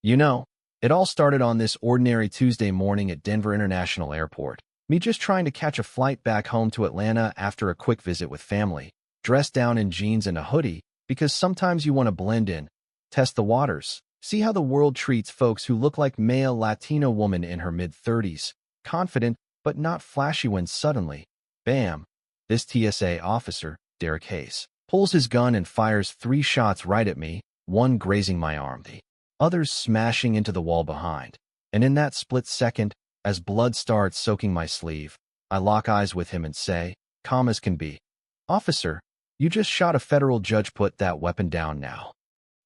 You know, it all started on this ordinary Tuesday morning at Denver International Airport. Me just trying to catch a flight back home to Atlanta after a quick visit with family, dressed down in jeans and a hoodie, because sometimes you want to blend in, test the waters, see how the world treats folks who look like male Latino woman in her mid-30s, confident but not flashy when suddenly, bam, this TSA officer, Derek Hayes, pulls his gun and fires 3 shots right at me, one grazing my arm, the others smashing into the wall behind. And in that split second, as blood starts soaking my sleeve, I lock eyes with him and say, calm as can be, "Officer, you just shot a federal judge, put that weapon down now."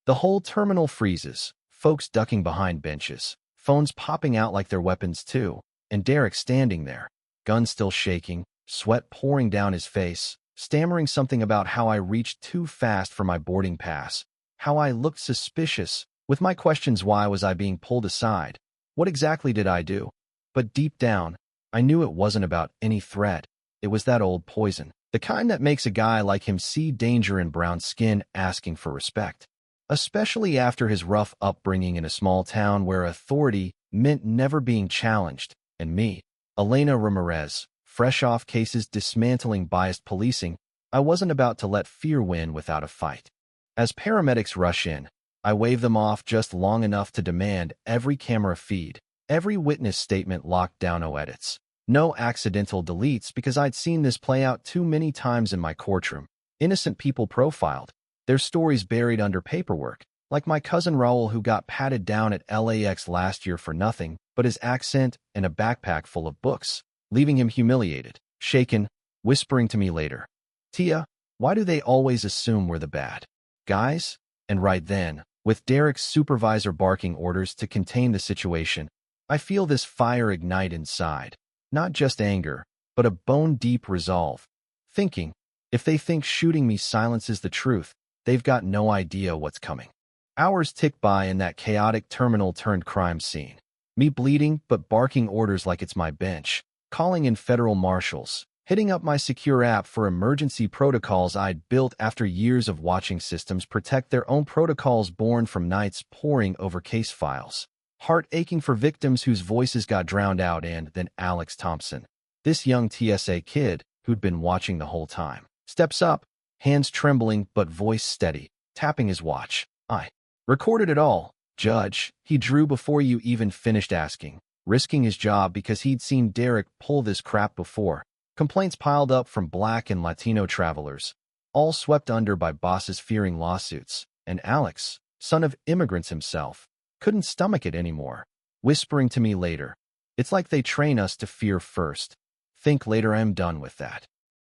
The whole terminal freezes, folks ducking behind benches, phones popping out like they're weapons too, and Derek standing there, gun still shaking, sweat pouring down his face, stammering something about how I reached too fast for my boarding pass, how I looked suspicious. With my questions, why was I being pulled aside? What exactly did I do? But deep down, I knew it wasn't about any threat. It was that old poison, the kind that makes a guy like him see danger in brown skin asking for respect. Especially after his rough upbringing in a small town where authority meant never being challenged. And me, Elena Ramirez, fresh off cases dismantling biased policing, I wasn't about to let fear win without a fight. As paramedics rush in, I wave them off just long enough to demand every camera feed, every witness statement locked down, no edits, no accidental deletes, because I'd seen this play out too many times in my courtroom. Innocent people profiled, their stories buried under paperwork, like my cousin Raul, who got patted down at LAX last year for nothing but his accent and a backpack full of books, leaving him humiliated, shaken, whispering to me later, "Tia, why do they always assume we're the bad guys?" And right then, with Derek's supervisor barking orders to contain the situation, I feel this fire ignite inside. Not just anger, but a bone-deep resolve. Thinking, if they think shooting me silences the truth, they've got no idea what's coming. Hours tick by in that chaotic terminal-turned-crime scene. Me bleeding but barking orders like it's my bench, calling in federal marshals, hitting up my secure app for emergency protocols I'd built after years of watching systems protect their own protocols born from nights poring over case files. Heart aching for victims whose voices got drowned out. And then Alex Thompson, this young TSA kid who'd been watching the whole time, steps up, hands trembling but voice steady, tapping his watch. "I recorded it all, Judge," he drew before you even finished asking, risking his job because he'd seen Derek pull this crap before. Complaints piled up from Black and Latino travelers, all swept under by bosses fearing lawsuits, and Alex, son of immigrants himself, couldn't stomach it anymore, whispering to me later, "It's like they train us to fear first. Think later, I'm done with that."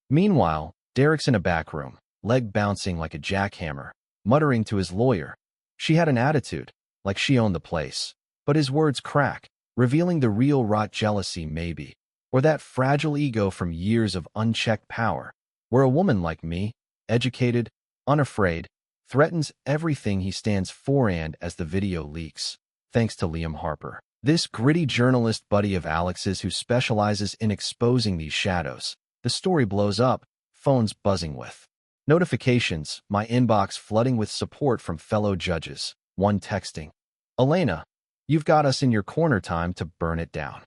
Meanwhile, Derek's in a back room, leg bouncing like a jackhammer, muttering to his lawyer. She had an attitude, like she owned the place, but his words crack, revealing the real rot jealousy maybe, or that fragile ego from years of unchecked power, where a woman like me, educated, unafraid, threatens everything he stands for. And as the video leaks, thanks to Liam Harper, this gritty journalist buddy of Alex's who specializes in exposing these shadows, the story blows up, phones buzzing with notifications, my inbox flooding with support from fellow judges, one texting, "Elena, you've got us in your corner, time to burn it down."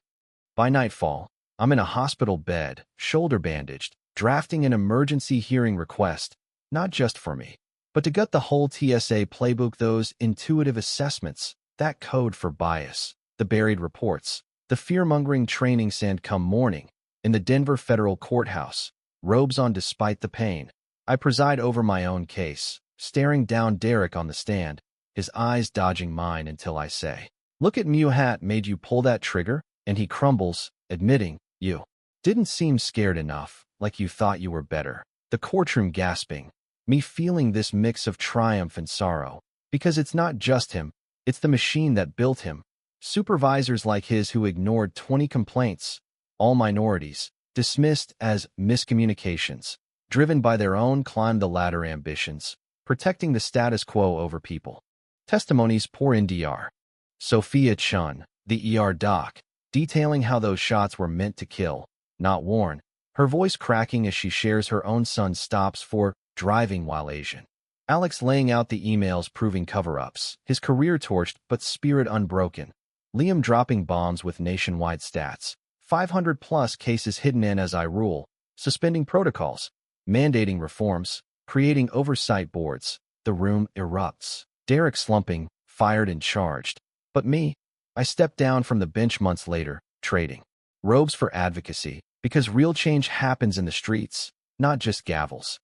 By nightfall, I'm in a hospital bed, shoulder bandaged, drafting an emergency hearing request, not just for me, but to gut the whole TSA playbook, those intuitive assessments, that code for bias, the buried reports, the fear-mongering training. Sand come morning, in the Denver federal courthouse, robes on despite the pain, I preside over my own case, staring down Derek on the stand, his eyes dodging mine until I say, "Look at me, hat made you pull that trigger," and he crumbles, admitting, "You didn't seem scared enough, like you thought you were better." The courtroom gasping, me feeling this mix of triumph and sorrow, because it's not just him, it's the machine that built him. Supervisors like his who ignored 20 complaints, all minorities, dismissed as miscommunications, driven by their own climb-the-ladder ambitions, protecting the status quo over people. Testimonies pour in. Dr. Sophia Chun, the ER doc, detailing how those shots were meant to kill, not warn, her voice cracking as she shares her own son's stops for driving while Asian. Alex laying out the emails proving cover-ups, his career torched but spirit unbroken. Liam dropping bombs with nationwide stats, 500-plus cases hidden in as I rule, suspending protocols, mandating reforms, creating oversight boards. The room erupts. Derek slumping, fired and charged. But me, I stepped down from the bench months later, trading robes for advocacy, because real change happens in the streets, not just gavels.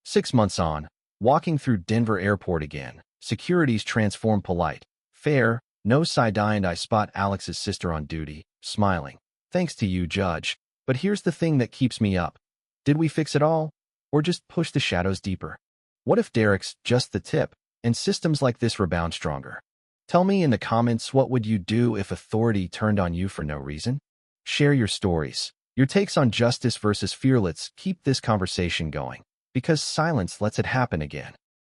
6 months on, walking through Denver airport again, security's transformed polite, fair, no side-eye, and I spot Alex's sister on duty, smiling. Thanks to you, Judge. But here's the thing that keeps me up. Did we fix it all? Or just push the shadows deeper? What if Derek's just the tip, and systems like this rebound stronger? Tell me in the comments, what would you do if authority turned on you for no reason? Share your stories, your takes on justice versus fear. Let's keep this conversation going, because silence lets it happen again.